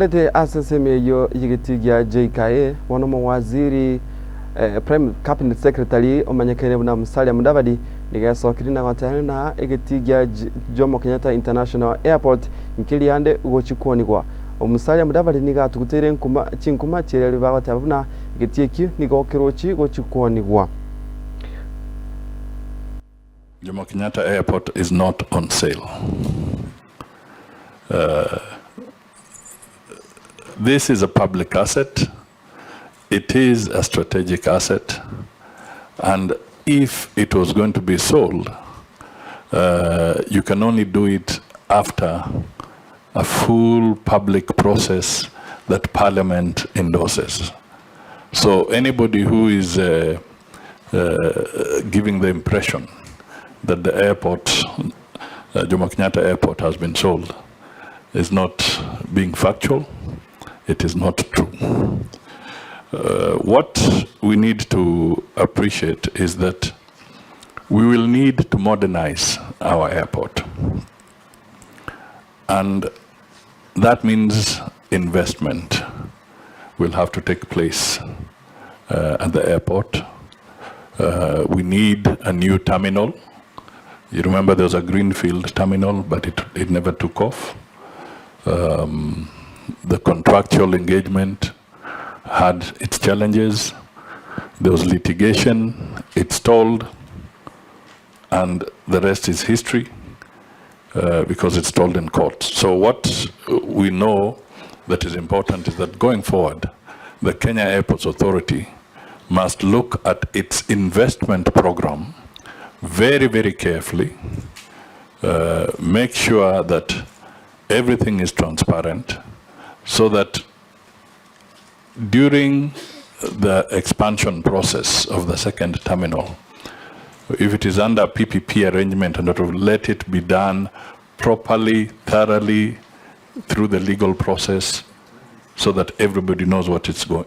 Lete asesemeyo Jkia Jkia wano mawaziri Prime Cabinet Secretary omanyekene na Musalia Mudavadi nigesokirina gwatanena Jkia Jomo Kenyatta International Airport nkiliande Terigochikuonigwa Musalia Mudavadi nigatugutere nkuma kireli bagotabuna Jkia nigokero Terigochikuonigwa. Jomo Kenyatta Airport is not on sale. This is a public asset. It is a strategic asset. And if it was going to be sold, you can only do it after a full public process that Parliament endorses. So anybody who is giving the impression that the airport, Jomo Kenyatta Airport, has been sold is not being factual. It is not true. What we need to appreciate is that we will need to modernize our airport. And that means investment will have to take place at the airport. We need a new terminal. You remember there was a greenfield terminal, but it never took off. The contractual engagement had its challenges. There was litigation, it stalled, and the rest is history because it stalled in court. So what we know that is important is that going forward, the Kenya Airports Authority must look at its investment program very, very carefully, make sure that everything is transparent, so that during the expansion process of the second terminal, if it is under PPP arrangement, and let it be done properly, thoroughly, through the legal process, so that everybody knows what it's going.